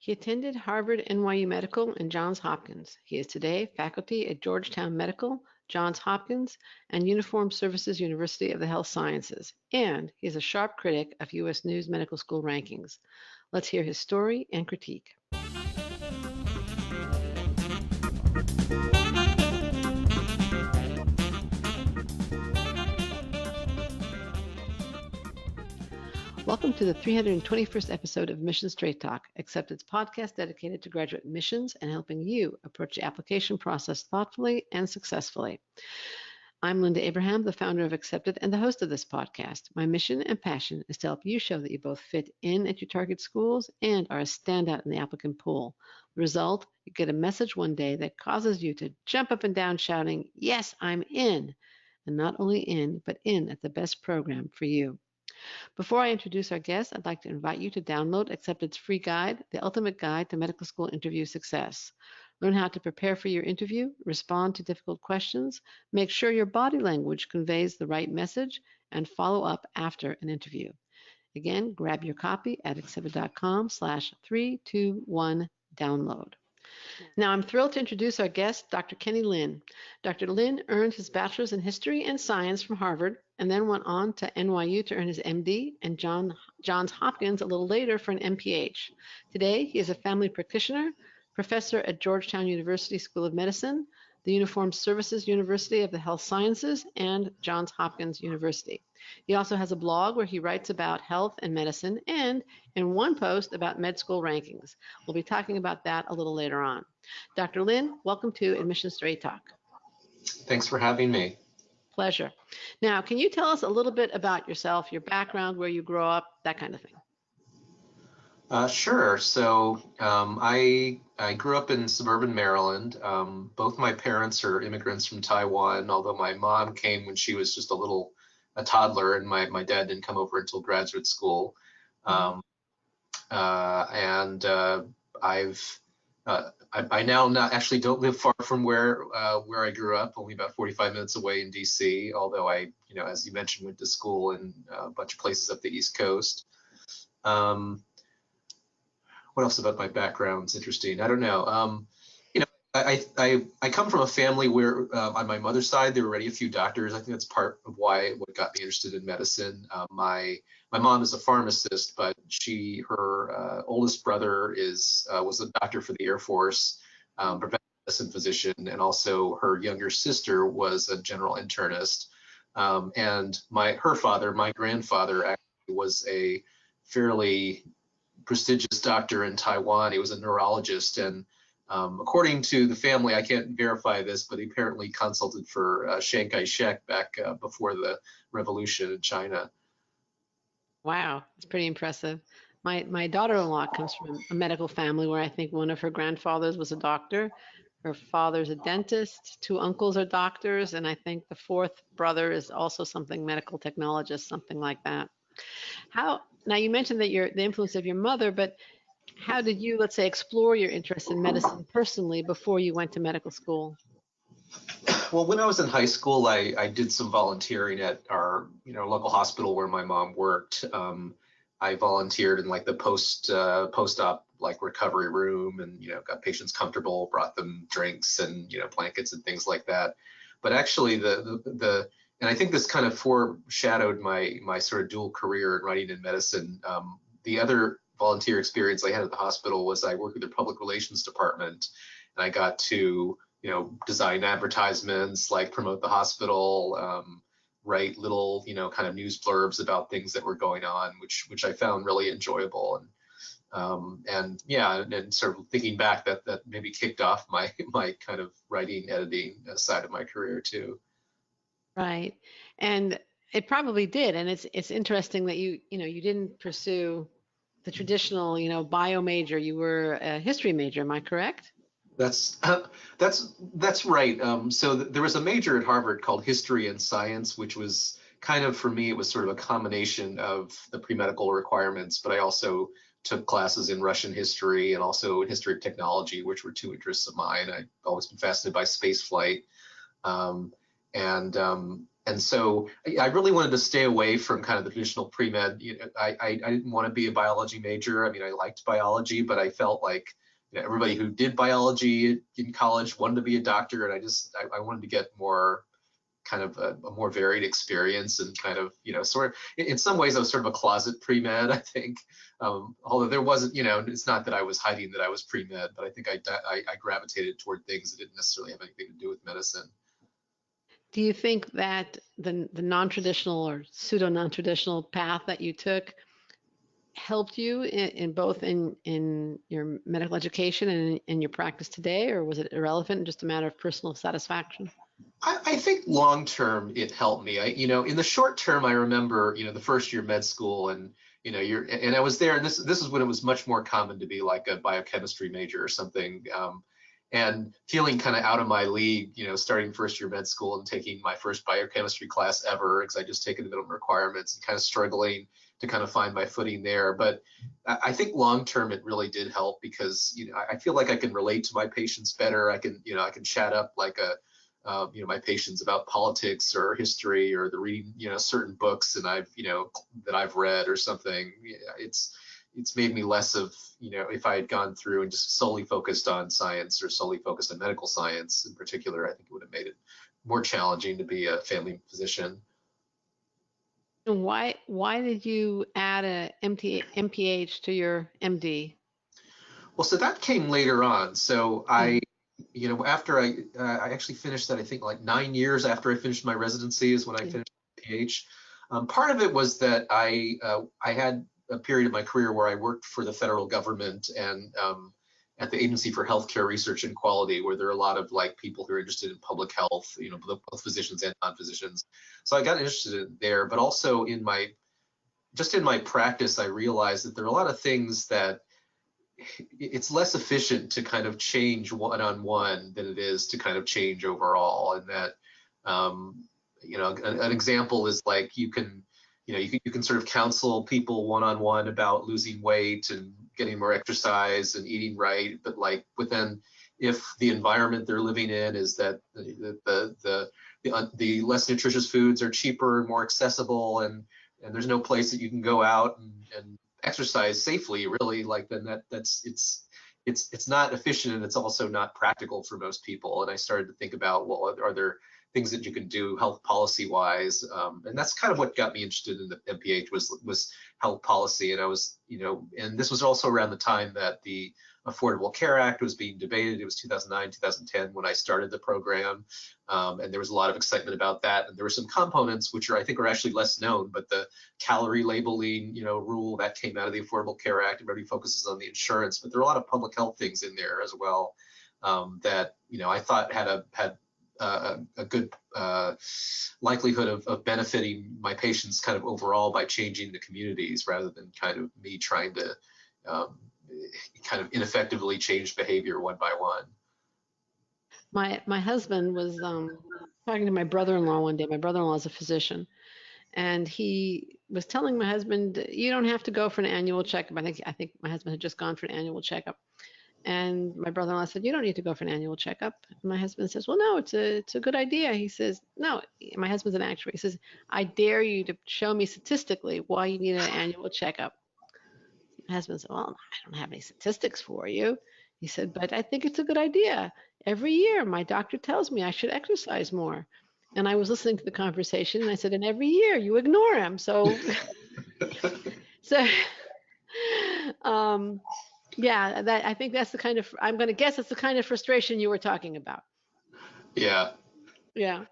He attended Harvard, NYU Medical, and Johns Hopkins. He is today faculty at Georgetown Medical, Johns Hopkins, and Uniformed Services University of the Health Sciences, and he is a sharp critic of U.S. News Medical School rankings. Let's hear his story and critique. Welcome to the 321st episode of Mission Straight Talk, Accepted's podcast dedicated to graduate missions and helping you approach the application process thoughtfully and successfully. I'm Linda Abraham, the founder of Accepted and the host of this podcast. My mission and passion is to help you show that you both fit in at your target schools and are a standout in the applicant pool. The result, you get a message one day that causes you to jump up and down shouting, "Yes, I'm in!" And not only in, but in at the best program for you. Before I introduce our guest, I'd like to invite you to download Accepted's free guide, The Ultimate Guide to Medical School Interview Success. Learn how to prepare for your interview, respond to difficult questions, make sure your body language conveys the right message, and follow up after an interview. Again, grab your copy at accepted.com/321download. Now, I'm thrilled to introduce our guest, Dr. Kenny Lin. Dr. Lin earned his bachelor's in history and science from Harvard and then went on to NYU to earn his MD and Johns Hopkins a little later for an MPH. Today, he is a family practitioner, professor at Georgetown University School of Medicine, the Uniformed Services University of the Health Sciences, and Johns Hopkins University. He also has a blog where he writes about health and medicine and in one post about med school rankings. We'll be talking about that a little later on. Dr. Lin, welcome to Admission Straight Talk. Thanks for having me. Pleasure. Now, can you tell us a little bit about yourself, your background, where you grew up, that kind of thing? Sure. So I grew up in suburban Maryland. Both my parents are immigrants from Taiwan, although my mom came when she was just a toddler, and my dad didn't come over until graduate school. I now don't live far from where I grew up, only about 45 minutes away in DC, although I, as you mentioned, went to school in a bunch of places up the East Coast. What else about my background is interesting? I don't know. I come from a family where on my mother's side, there were already a few doctors. I think that's part of what got me interested in medicine. My mom is a pharmacist, but her oldest brother was a doctor for the Air Force, preventive medicine physician, and also her younger sister was a general internist. And her father, my grandfather, actually was a fairly prestigious doctor in Taiwan. He was a neurologist, and according to the family, I can't verify this, but he apparently consulted for Chiang Kai-shek back before the revolution in China. Wow, that's pretty impressive. My daughter-in-law comes from a medical family where I think one of her grandfathers was a doctor. Her father's a dentist, two uncles are doctors, and I think the fourth brother is also something medical technologist, something like that. Now you mentioned that the influence of your mother, but how did you, let's say, explore your interest in medicine personally before you went to medical school? Well, when I was in high school, I did some volunteering at our local hospital where my mom worked. I volunteered in the post-op recovery room, and got patients comfortable, brought them drinks and blankets and things like that. But actually, and I think this kind of foreshadowed my sort of dual career in writing in medicine. The other volunteer experience I had at the hospital was I worked with the public relations department, and I got to design advertisements, promote the hospital, write little kind of news blurbs about things that were going on, which I found really enjoyable. And sort of thinking back, that maybe kicked off my kind of writing, editing side of my career too. Right. And it probably did. And it's interesting that you didn't pursue the traditional, bio major. You were a history major. Am I correct? That's right. So there was a major at Harvard called History and Science, which was kind of, for me, it was sort of a combination of the pre-medical requirements, but I also took classes in Russian history and also in history of technology, which were two interests of mine. I've always been fascinated by space flight. And And so I really wanted to stay away from kind of the traditional pre-med. I didn't want to be a biology major. I mean, I liked biology, but I felt like everybody who did biology in college wanted to be a doctor, and I wanted to get more kind of a more varied experience, and kind of, sort of, in some ways I was sort of a closet pre-med, I think. Although there wasn't, it's not that I was hiding that I was pre-med, but I think I gravitated toward things that didn't necessarily have anything to do with medicine. Do you think that the non-traditional or pseudo non-traditional path that you took helped you in both in your medical education and in your practice today, or was it irrelevant and just a matter of personal satisfaction? I think long term it helped me. In the short term, I remember, the first year med school, and and I was there, and this is when it was much more common to be like a biochemistry major or something, and feeling kind of out of my league, starting first year med school and taking my first biochemistry class ever, because I just taken the minimum requirements, and kind of struggling to kind of find my footing there. But I think long term it really did help, because I feel like I can relate to my patients better. I can chat up like my patients about politics or history, or the reading certain books that I've read or something. It's made me less of, if I had gone through and just solely focused on science, or solely focused on medical science in particular, I think it would have made it more challenging to be a family physician. And why did you add a MPH to your MD? Well, so that came later on. So after I actually finished that, I think like 9 years after I finished my residency is when I finished PH. Part of it was that I had a period of my career where I worked for the federal government, and at the Agency for Healthcare Research and Quality, where there are a lot of like people who are interested in public health, both physicians and non-physicians. So I got interested in there, but also in my practice, I realized that there are a lot of things that it's less efficient to kind of change one-on-one than it is to kind of change overall. And that, an example is like you can sort of counsel people one-on-one about losing weight and getting more exercise and eating right, but then if the environment they're living in is that the less nutritious foods are cheaper and more accessible, and there's no place that you can go out and exercise safely, really, then it's not efficient, and it's also not practical for most people. And I started to think about, well, are there things that you can do health policy wise? And that's kind of what got me interested in the MPH was health policy. And I was, and this was also around the time that the Affordable Care Act was being debated. It was 2009, 2010 when I started the program. And there was a lot of excitement about that. And there were some components which I think are actually less known, but the calorie labeling, rule that came out of the Affordable Care Act, everybody focuses on the insurance, but there are a lot of public health things in there as well, that, I thought had a good likelihood of benefiting my patients kind of overall by changing the communities, rather than kind of me trying to kind of ineffectively change behavior one by one. My husband was talking to my brother-in-law one day. My brother-in-law is a physician, and he was telling my husband, "You don't have to go for an annual checkup." I think my husband had just gone for an annual checkup, and my brother-in-law said, "You don't need to go for an annual checkup." And my husband says, "Well, no, it's a good idea." He says, "No." My husband's an actuary. He says, "I dare you to show me statistically why you need an annual checkup." My husband said, "Well, I don't have any statistics for you." He said, "But I think it's a good idea. Every year, my doctor tells me I should exercise more." And I was listening to the conversation, and I said, "And every year you ignore him." So, yeah, I think that's the kind of, I'm going to guess it's the kind of frustration you were talking about. Yeah. Yeah.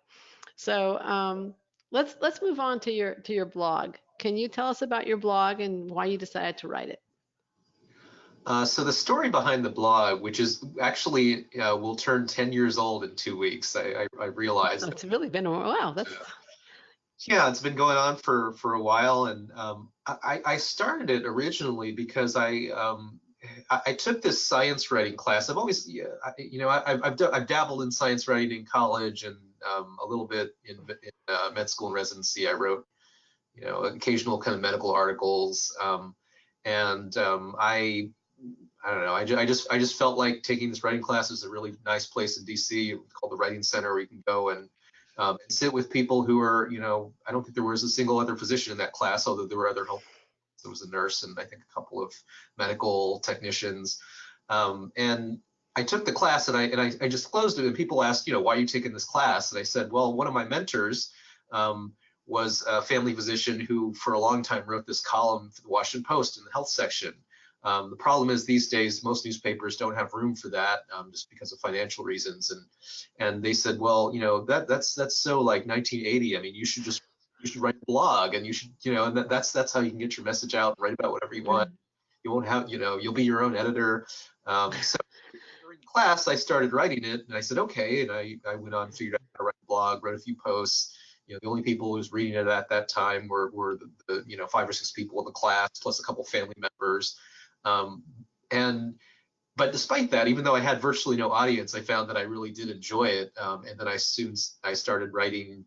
So let's move on to your blog. Can you tell us about your blog and why you decided to write it? So the story behind the blog, which is actually will turn 10 years old in 2 weeks, I realized. Oh, it's really been a while. Yeah, it's been going on for a while, and I started it originally because I took this science writing class. I've always, I've dabbled in science writing in college, and a little bit in med school and residency. I wrote, occasional kind of medical articles, and I don't know. I just felt like taking this writing class is a really nice place in DC called the Writing Center, where you can go and and sit with people who are, I don't think there was a single other physician in that class, although there were other health. There was a nurse and I think a couple of medical technicians. And I took the class and I just closed it, and people asked, why are you taking this class? And I said, well, one of my mentors was a family physician who for a long time wrote this column for the Washington Post in the health section. The problem is these days most newspapers don't have room for that just because of financial reasons. And they said, well, that's so like 1980. I mean, you should write a blog, and you should, and that's how you can get your message out, write about whatever you want. You won't have, you'll be your own editor. So during class, I started writing it, and I said, okay. And I went on and figured out how to write a blog, wrote a few posts. The only people who was reading it at that time were the 5 or 6 people in the class, plus a couple family members. But despite that, even though I had virtually no audience, I found that I really did enjoy it. And then I started writing,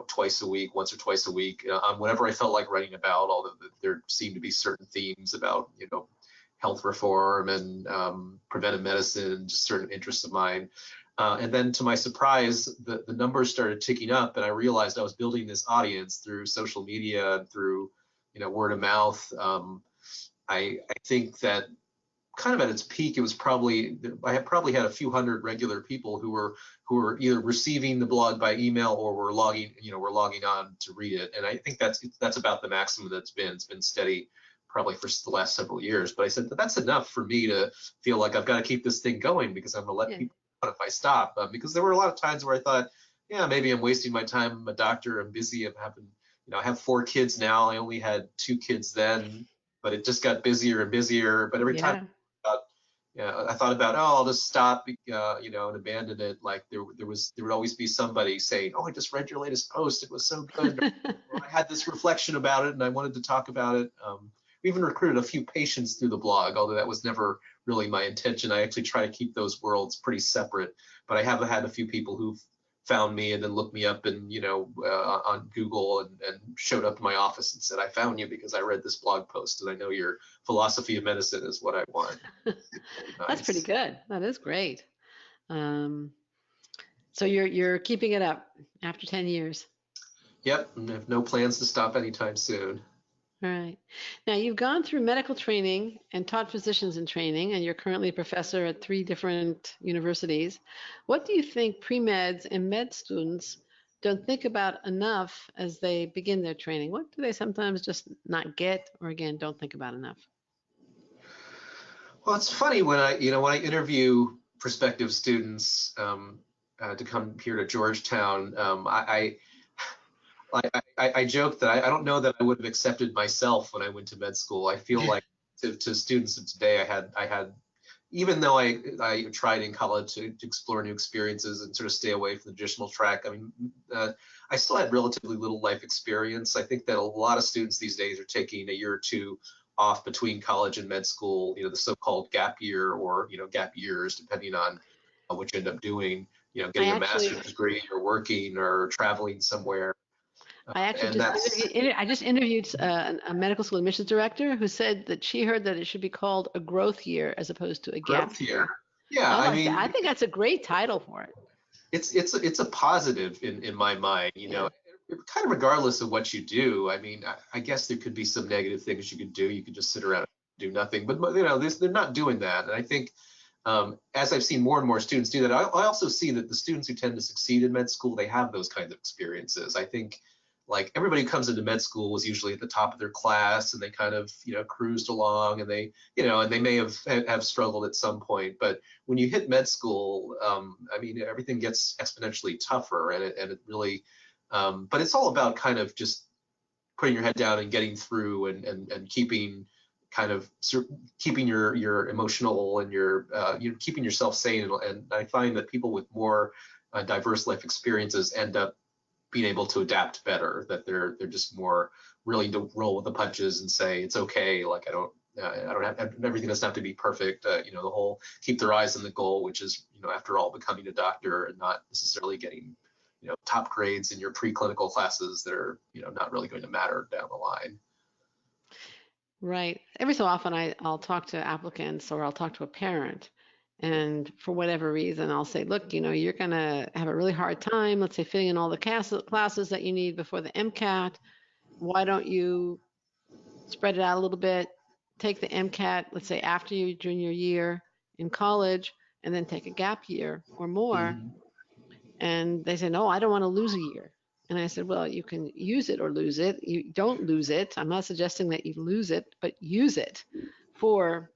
twice a week, once or twice a week, on whatever I felt like writing about, although there seemed to be certain themes about, health reform and preventive medicine, just certain interests of mine. And then to my surprise, the numbers started ticking up, and I realized I was building this audience through social media and through, word of mouth. I think that kind of at its peak, it was I had probably had a few hundred regular people who were either receiving the blog by email or were logging on to read it. And I think that's about the maximum that's been. It's been steady probably for the last several years. But I said that's enough for me to feel like I've got to keep this thing going, because I'm going to let people know if I stop. Because there were a lot of times where I thought, yeah, maybe I'm wasting my time. I'm a doctor. I'm busy. I'm having, I have 4 kids now. I only had 2 kids then, but it just got busier and busier. But every time I thought about, I'll just stop, and abandon it. Like there would always be somebody saying, I just read your latest post. It was so good. Or I had this reflection about it and I wanted to talk about it. We even recruited a few patients through the blog, although that was never really my intention. I actually try to keep those worlds pretty separate. But I have had a few people who've found me and then looked me up and on Google and showed up to my office and said, I found you because I read this blog post and I know your philosophy of medicine is what I want. Really nice. That's pretty good. That is great. So you're keeping it up after 10 years. Yep, and I have no plans to stop anytime soon. All right. Now, you've gone through medical training and taught physicians in training, and you're currently a professor at 3 different universities. What do you think pre-meds and med students don't think about enough as they begin their training? What do they sometimes just not get, or again, don't think about enough? Well, it's funny when I interview prospective students to come here to Georgetown, I joke that I don't know that I would have accepted myself when I went to med school. I feel like to students of today, I had, even though I tried in college to explore new experiences and sort of stay away from the traditional track, I mean, I still had relatively little life experience. I think that a lot of students these days are taking a year or 2 off between college and med school, the so-called gap year, or, gap years, depending on what you end up doing, getting a master's degree or working or traveling somewhere. I just interviewed a medical school admissions director who said that she heard that it should be called a growth year as opposed to a gap year. Yeah, I think that's a great title for it. It's a positive in my mind, kind of regardless of what you do. I mean, I guess there could be some negative things you could do. You could just sit around and do nothing, but they're not doing that. And I think as I've seen more and more students do that, I also see that the students who tend to succeed in med school, they have those kinds of experiences. I think like everybody who comes into med school was usually at the top of their class, and they kind of, cruised along, and they, and they may have struggled at some point. But when you hit med school, I mean, everything gets exponentially tougher, and it really, but it's all about kind of just putting your head down and getting through, and keeping keeping your emotional and your keeping yourself sane. And I find that people with more diverse life experiences end up being able to adapt better, that they're just more willing to roll with the punches and say it's okay. Like I don't have everything doesn't have to be perfect. The whole keep their eyes on the goal, which is after all becoming a doctor, and not necessarily getting top grades in your preclinical classes that are not really going to matter down the line. Right. Every so often I'll talk to applicants, or I'll talk to a parent, And for whatever reason, I'll say, look, you're going to have a really hard time, let's say, fitting in all the classes that you need before the MCAT. Why don't you spread it out a little bit, take the MCAT, let's say, after your junior year in college, and then take a gap year or more. Mm-hmm. And they said, no, I don't want to lose a year. And I said, well, you can use it or lose it. You don't lose it. I'm not suggesting that you lose it, but use it for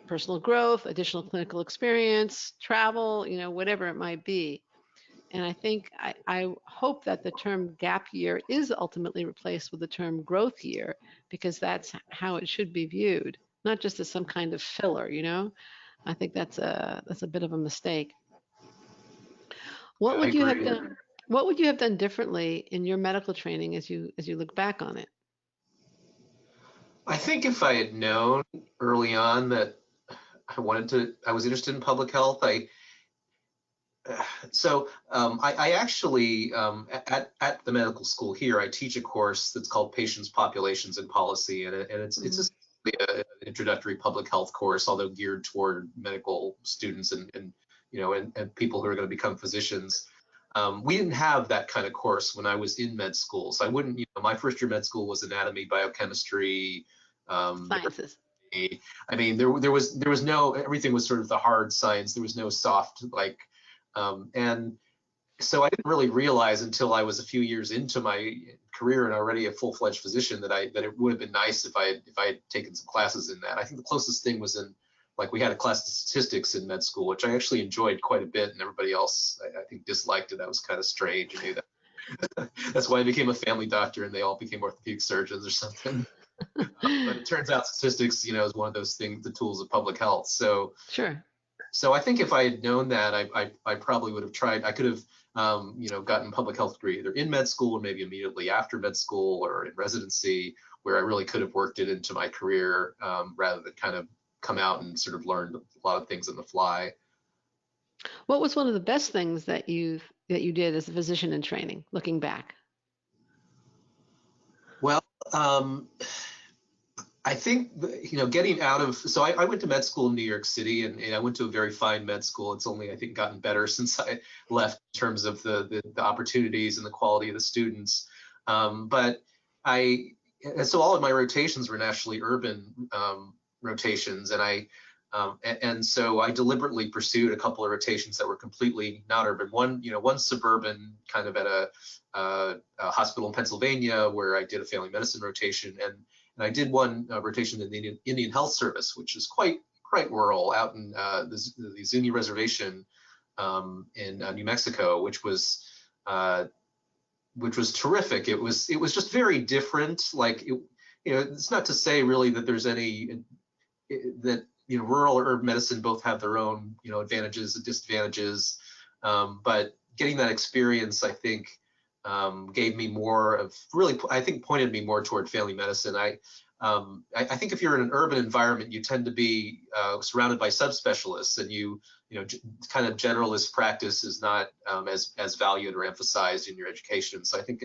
personal growth, additional clinical experience, travel, whatever it might be. And I think, I hope that the term gap year is ultimately replaced with the term growth year, because that's how it should be viewed, not just as some kind of filler, I think that's a bit of a mistake. What I would you have agree. done? What would you have done differently in your medical training as you look back on it? I think if I had known early on that I was interested in public health, I actually at the medical school here, I teach a course that's called Patients, Populations, and Policy, and it's just an introductory public health course, although geared toward medical students and people who are going to become physicians. We didn't have that kind of course when I was in med school, so I wouldn't. My first year med school was anatomy, biochemistry, Sciences. I mean, there was no, everything was sort of the hard science. There was no soft and so I didn't really realize until I was a few years into my career and already a full-fledged physician that it would have been nice if I had taken some classes in that. I think the closest thing was we had a class of statistics in med school, which I actually enjoyed quite a bit, and everybody else I think disliked it. That was kind of strange. That's why I became a family doctor, and they all became orthopedic surgeons or something. But it turns out statistics, is one of those things, the tools of public health. So Sure. So I think if I had known that, I probably would have tried. I could have, gotten a public health degree either in med school or maybe immediately after med school or in residency, where I really could have worked it into my career rather than kind of come out and sort of learned a lot of things on the fly. What was one of the best things that you did as a physician in training, looking back? Well, I think, getting out of, so I went to med school in New York City, and I went to a very fine med school. It's only, I think, gotten better since I left in terms of the opportunities and the quality of the students. So all of my rotations were nationally urban rotations, and so I deliberately pursued a couple of rotations that were completely not urban. One suburban, kind of at a hospital in Pennsylvania, where I did a family medicine rotation, and I did one rotation in the Indian Health Service, which is quite rural, out in the Zuni Reservation in New Mexico, which was terrific. It was just very different. It's not to say really that there's any that rural or urban medicine both have their own advantages and disadvantages, but getting that experience, I think, gave me more of, really, I think, pointed me more toward family medicine. I think if you're in an urban environment, you tend to be surrounded by subspecialists, and kind of generalist practice is not as valued or emphasized in your education. So I think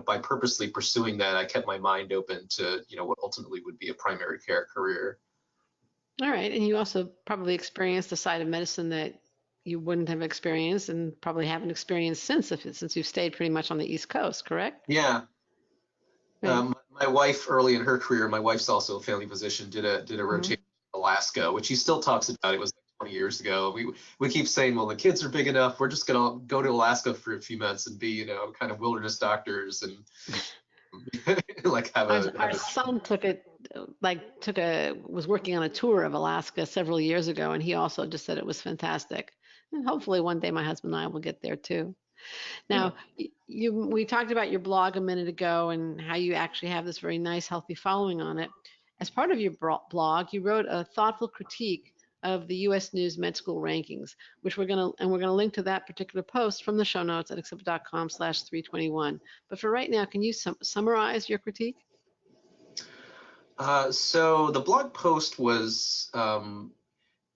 by purposely pursuing that, I kept my mind open to what ultimately would be a primary care career. All right, and you also probably experienced a side of medicine that you wouldn't have experienced and probably haven't experienced since you've stayed pretty much on the East Coast, correct? Yeah. Right. My wife, early in her career, my wife's also a family physician, did a rotation in Alaska, which she still talks about. It was like 20 years ago. We keep saying, well, the kids are big enough, we're just gonna go to Alaska for a few months and be kind of wilderness doctors and Our son was working on a tour of Alaska several years ago, and he also just said it was fantastic. And hopefully one day my husband and I will get there too. Now, we talked about your blog a minute ago and how you actually have this very nice, healthy following on it. As part of your blog, you wrote a thoughtful critique of the U.S. News Med School rankings, which we're going to link to that particular post from the show notes at accepted.com/321. But for right now, can you summarize your critique? So the blog post was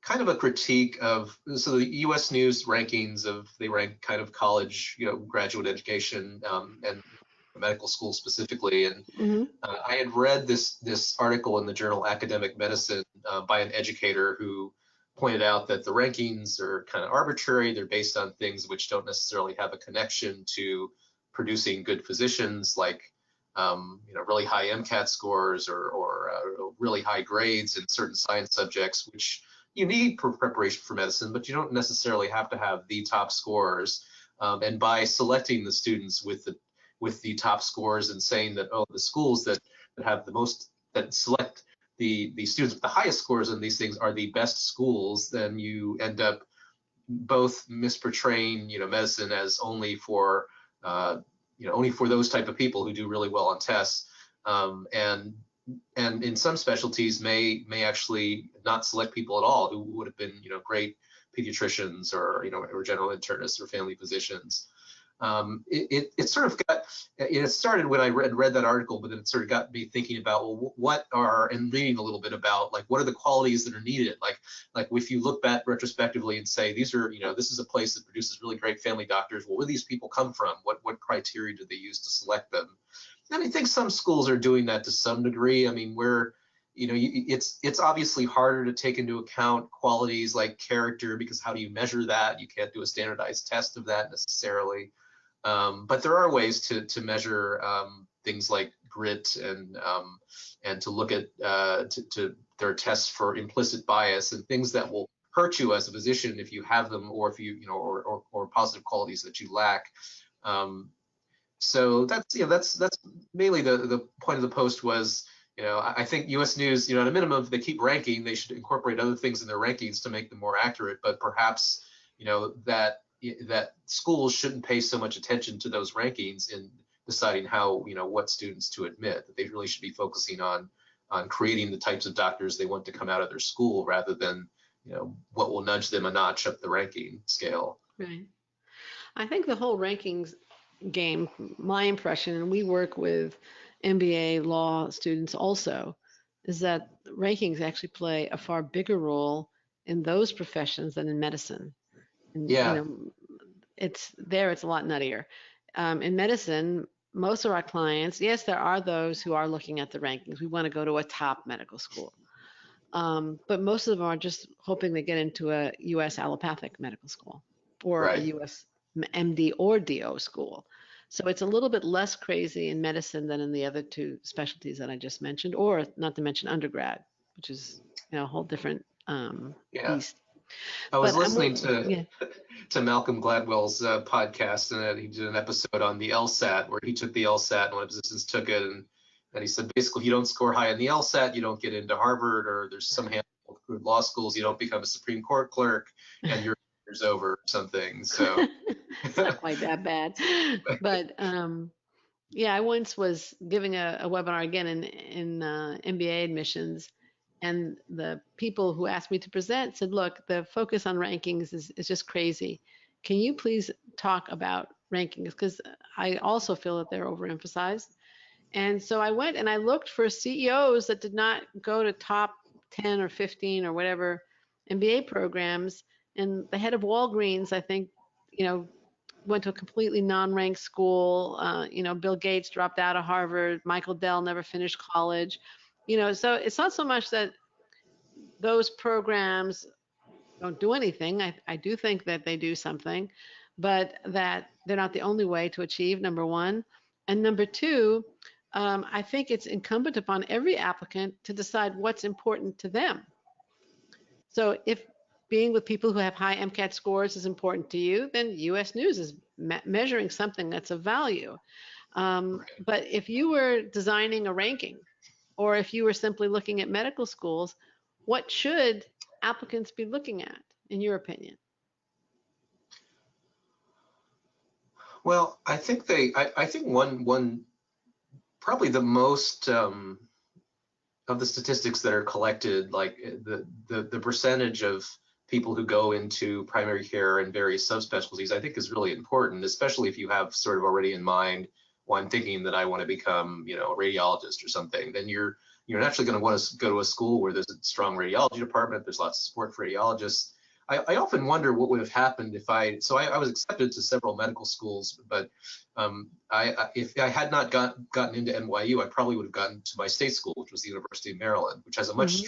kind of a critique of, so the U.S. News rankings they rank kind of college, graduate education and medical school specifically. And I had read this article in the journal Academic Medicine by an educator who pointed out that the rankings are kind of arbitrary. They're based on things which don't necessarily have a connection to producing good physicians, like really high MCAT scores or really high grades in certain science subjects, which you need for preparation for medicine, but you don't necessarily have to have the top scores. And by selecting the students with the top scores and saying that, oh, the schools that have the most, that select the students with the highest scores in these things are the best schools, then you end up both misportraying medicine as only for only for those type of people who do really well on tests, and in some specialties may actually not select people at all who would have been great pediatricians or general internists or family physicians. It sort of got, it started when I read that article, but then it sort of got me thinking about, well, what are, and reading a little bit about, like, what are the qualities that are needed? Like if you look back retrospectively and say, these are, this is a place that produces really great family doctors. Well, where do these people come from? What criteria do they use to select them? And I think some schools are doing that to some degree. I mean, it's obviously harder to take into account qualities like character, because how do you measure that? You can't do a standardized test of that necessarily. But there are ways to measure things like grit and to look at there are tests for implicit bias and things that will hurt you as a physician if you have them, or if or positive qualities that you lack. So that's mainly the point of the post was, I think U.S. News, at a minimum, if they keep ranking, they should incorporate other things in their rankings to make them more accurate. But perhaps, that schools shouldn't pay so much attention to those rankings in deciding how, what students to admit. That they really should be focusing on creating the types of doctors they want to come out of their school, rather than, what will nudge them a notch up the ranking scale. Right. I think the whole rankings game, my impression, and we work with MBA law students also, is that rankings actually play a far bigger role in those professions than in medicine. And, yeah. It's a lot nuttier. In medicine, most of our clients, yes, there are those who are looking at the rankings. We want to go to a top medical school. But most of them are just hoping they get into a U.S. allopathic medical school, or Right. a U.S. MD or DO school. So it's a little bit less crazy in medicine than in the other two specialties that I just mentioned, or not to mention undergrad, which is a whole different beast. I was But listening to Malcolm Gladwell's podcast, and he did an episode on the LSAT, where he took the LSAT and one of his assistants took it, and he said, basically, if you don't score high on the LSAT, you don't get into Harvard, or there's some handful of law schools, you don't become a Supreme Court clerk, and your career's over or something. So it's not quite that bad. But I once was giving a webinar again in MBA admissions, and the people who asked me to present said, look, the focus on rankings is just crazy. Can you please talk about rankings? Because I also feel that they're overemphasized. And so I went and I looked for CEOs that did not go to top 10 or 15 or whatever MBA programs. And the head of Walgreens, I think, went to a completely non-ranked school. Bill Gates dropped out of Harvard. Michael Dell never finished college. So it's not so much that those programs don't do anything. I do think that they do something, but that they're not the only way to achieve, number one. And number two, I think it's incumbent upon every applicant to decide what's important to them. So if being with people who have high MCAT scores is important to you, then U.S. News is measuring something that's of value. But if you were designing a ranking, or if you were simply looking at medical schools, what should applicants be looking at, in your opinion? Well, I think one probably the most of the statistics that are collected, like the percentage of people who go into primary care and various subspecialties, I think is really important, especially if you have sort of already in mind, well, I'm thinking that I want to become, a radiologist or something. Then you're naturally going to want to go to a school where there's a strong radiology department. There's lots of support for radiologists. I often wonder what would have happened if I was accepted to several medical schools, but if I had not gotten into NYU, I probably would have gotten to my state school, which was the University of Maryland, which has a much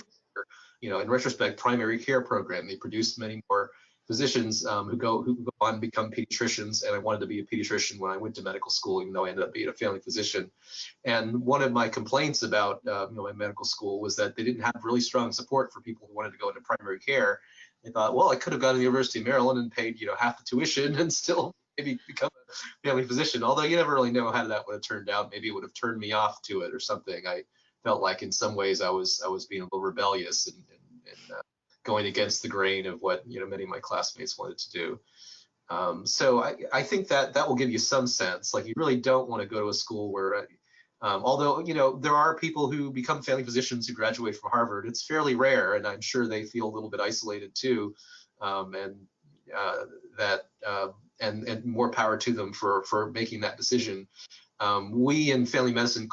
in retrospect, primary care program. They produced many more physicians who go on and become pediatricians, and I wanted to be a pediatrician when I went to medical school, even though I ended up being a family physician. And one of my complaints about my medical school was that they didn't have really strong support for people who wanted to go into primary care. They thought, well, I could have gone to the University of Maryland and paid half the tuition and still maybe become a family physician. Although you never really know how that would have turned out. Maybe it would have turned me off to it or something. I felt like in some ways I was being a little rebellious and going against the grain of what many of my classmates wanted to do. So I think that will give you some sense. Like, you really don't want to go to a school where, although there are people who become family physicians who graduate from Harvard, it's fairly rare, and I'm sure they feel a little bit isolated too, and more power to them for making that decision. We in family medicine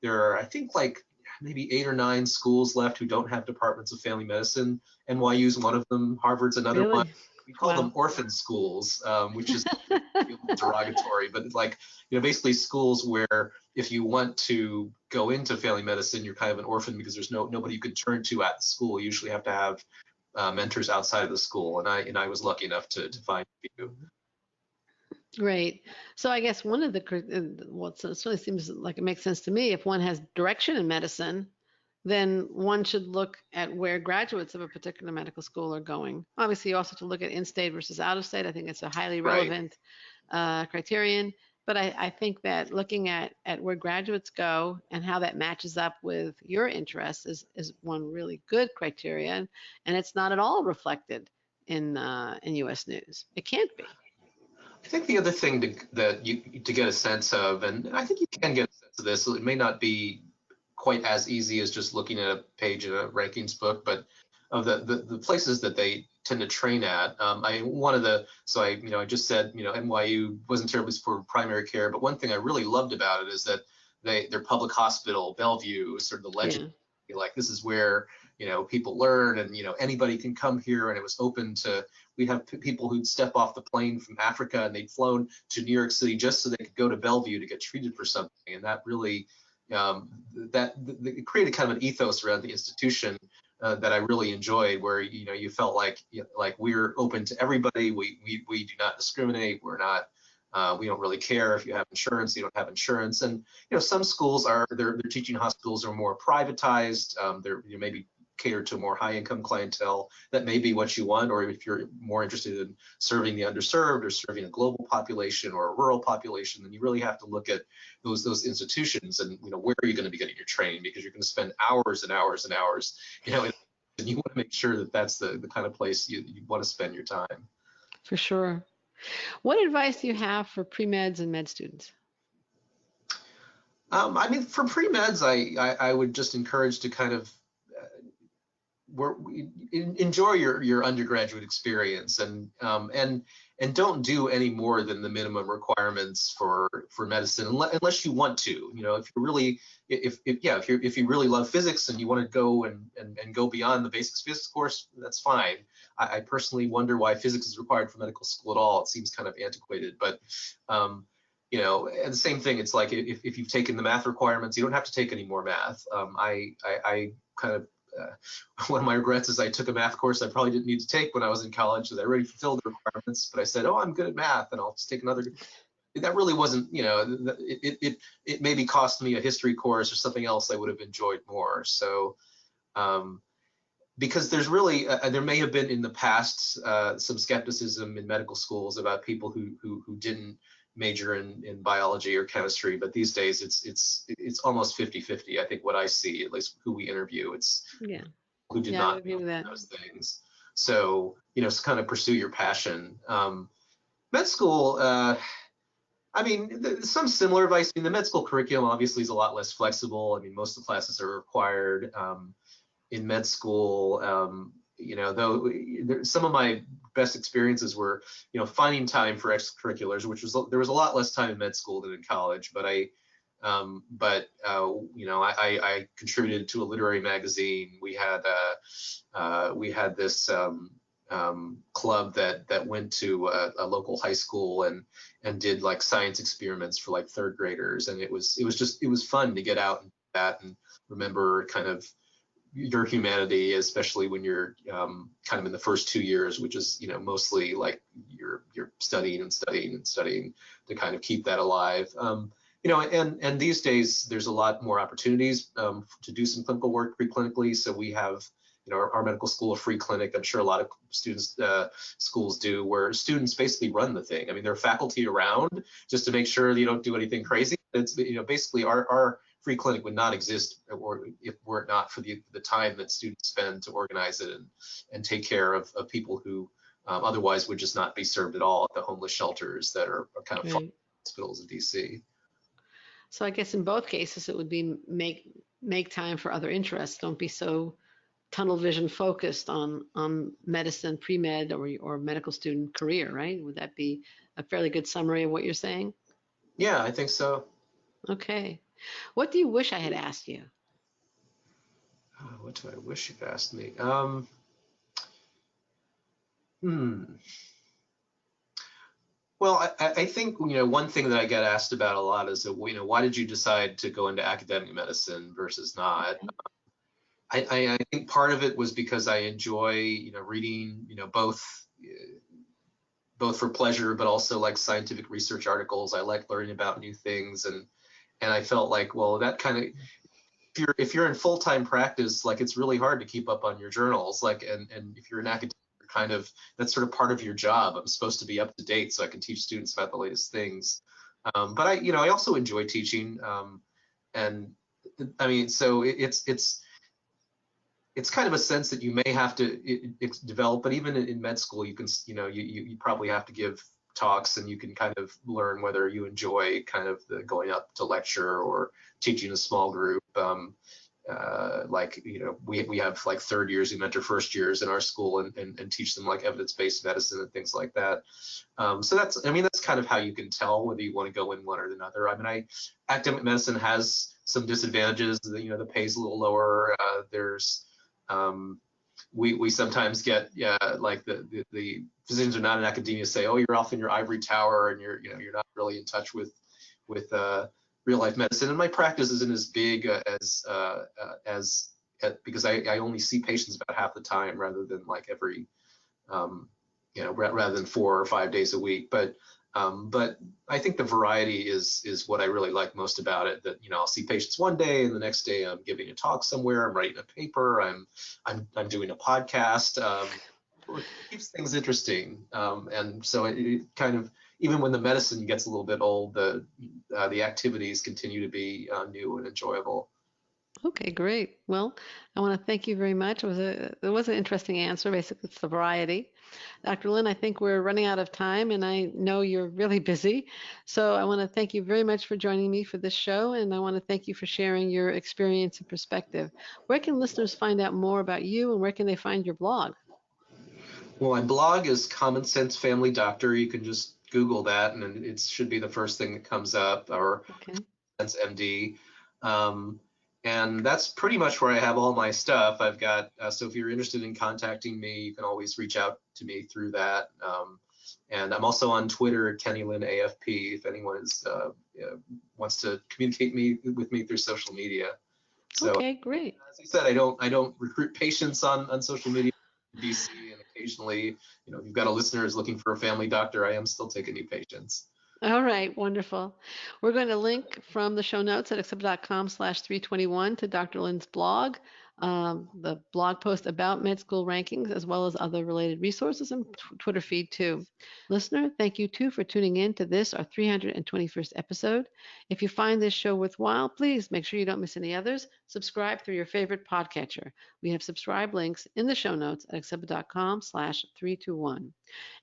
there are, I think, like maybe 8 or 9 schools left who don't have departments of family medicine. NYU's one of them. Harvard's another one. We call them orphan schools, which is derogatory, but basically schools where if you want to go into family medicine, you're kind of an orphan because there's nobody you can turn to at the school. You usually have to have mentors outside of the school, and I was lucky enough to find a few. Great. So I guess one of it certainly seems like it makes sense to me. If one has direction in medicine, then one should look at where graduates of a particular medical school are going. Obviously, you also have to look at in-state versus out-of-state. I think it's a highly relevant criterion. But I think that looking at where graduates go and how that matches up with your interests is one really good criterion, and it's not at all reflected in U.S. News. It can't be. I think the other thing to get a sense of, and I think you can get a sense of this, it may not be quite as easy as just looking at a page in a rankings book, but of the places that they tend to train at. I just said, NYU wasn't terribly supportive of primary care, but one thing I really loved about it is that their public hospital, Bellevue, is sort of the legend. Yeah. Like, this is where people learn, and anybody can come here, and it was open to. We'd have people who'd step off the plane from Africa and they'd flown to New York City just so they could go to Bellevue to get treated for something, and that really it created kind of an ethos around the institution that I really enjoyed, where you felt like we're open to everybody. We do not discriminate. We're not. We don't really care if you have insurance, you don't have insurance. And some schools their teaching hospitals are more privatized. They're maybe cater to a more high-income clientele. That may be what you want, or if you're more interested in serving the underserved or serving a global population or a rural population, then you really have to look at those institutions and where are you going to be getting your training, because you're going to spend hours and hours and hours, and you want to make sure that that's the kind of place you want to spend your time. For sure. What advice do you have for pre-meds and med students? I mean, for pre-meds, I would just encourage to kind of enjoy your undergraduate experience, and don't do any more than the minimum requirements for medicine, unless you want to. If you really love physics and you want to go and go beyond the basics physics course, that's fine. I personally wonder why physics is required for medical school at all. It seems kind of antiquated, but and the same thing. It's like if you've taken the math requirements, you don't have to take any more math. I kind of one of my regrets is I took a math course I probably didn't need to take when I was in college, because I already fulfilled the requirements, but I said, oh, I'm good at math and I'll just take another. That really wasn't, it maybe cost me a history course or something else I would have enjoyed more. So because there's really, there may have been in the past some skepticism in medical schools about people who didn't major in biology or chemistry, but these days it's almost 50-50. I think what I see, at least who we interview, it's who did not know those things. So kind of pursue your passion. Med school, I mean, some similar advice. I mean, the med school curriculum obviously is a lot less flexible. I mean, most of the classes are required in med school. Though some of my best experiences were, finding time for extracurriculars, there was a lot less time in med school than in college. But I contributed to a literary magazine. We had this club that went to a local high school and did like science experiments for like third graders, and it was fun to get out and do that, and remember kind of your humanity, especially when you're kind of in the first 2 years, which is, mostly like you're studying and studying and studying to kind of keep that alive. And these days there's a lot more opportunities to do some clinical work preclinically. So we have, our medical school, a free clinic. I'm sure a lot of students, schools do, where students basically run the thing. I mean, there are faculty around just to make sure you don't do anything crazy. It's, basically our free clinic would not exist were it not for the time that students spend to organize it and take care of people who otherwise would just not be served at all at the homeless shelters that are kind of far hospitals in DC. So I guess in both cases it would be make time for other interests. Don't be so tunnel vision focused on medicine, pre-med, or medical student career, right? Would that be a fairly good summary of what you're saying? Yeah, I think so. Okay. What do you wish I had asked you? What do I wish you'd asked me? Well, I think, one thing that I get asked about a lot is, why did you decide to go into academic medicine versus not? Okay. I think part of it was because I enjoy, reading, both for pleasure, but also like scientific research articles. I like learning about new things, and I felt like, well, that kind of, if you're in full-time practice, like it's really hard to keep up on your journals, like, and if you're an academic, kind of, that's sort of part of your job. I'm supposed to be up to date so I can teach students about the latest things. But I also enjoy teaching, and I mean, so it's kind of a sense that you may have to develop, but even in med school, you can, you probably have to give talks, and you can kind of learn whether you enjoy kind of the going up to lecture or teaching a small group. Like, we have like third years who mentor first years in our school and teach them like evidence-based medicine and things like that. So that's kind of how you can tell whether you want to go in one or another. I mean, academic medicine has some disadvantages. The pay's a little lower. We sometimes get, like the physicians are not in academia say, oh, you're off in your ivory tower and you're not really in touch with real life medicine. And my practice isn't as big because I only see patients about half the time rather than like every, rather than 4 or 5 days a week. But I think the variety is what I really like most about it. That I'll see patients one day, and the next day I'm giving a talk somewhere, I'm writing a paper, I'm doing a podcast. It keeps things interesting, and so it kind of, even when the medicine gets a little bit old, the activities continue to be new and enjoyable. Okay, great. Well, I want to thank you very much. It was an interesting answer. Basically, it's the variety. Dr. Lin, I think we're running out of time, and I know you're really busy. So I want to thank you very much for joining me for this show, and I want to thank you for sharing your experience and perspective. Where can listeners find out more about you, and where can they find your blog? Well, my blog is Common Sense Family Doctor. You can just Google that, and it should be the first thing that comes up, or Sense MD. And that's pretty much where I have all my stuff. I've got, so if you're interested in contacting me, you can always reach out to me through that. And I'm also on Twitter, Kenny Lin AFP, if anyone wants to communicate with me through social media. So, okay, great. As I said, I don't recruit patients on social media in DC, and occasionally, if you've got a listener who's looking for a family doctor, I am still taking new patients. All right, wonderful. We're going to link from the show notes at accepted.com/321 to Dr. Lin's blog, the blog post about med school rankings, as well as other related resources, and Twitter feed too. Listener, thank you too for tuning in to this, our 321st episode. If you find this show worthwhile, please make sure you don't miss any others. Subscribe through your favorite podcatcher. We have subscribe links in the show notes at accepted.com/321.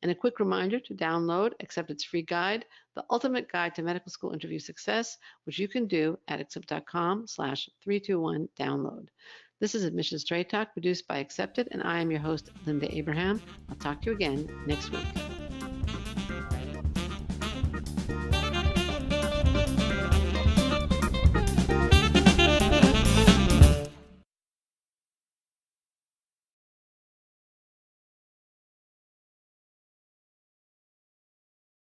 And a quick reminder to download Accepted's free guide, The Ultimate Guide to Medical School Interview Success, which you can do at accepted.com/321 download. This is Admissions Trade Talk, produced by Accepted, and I am your host, Linda Abraham. I'll talk to you again next week.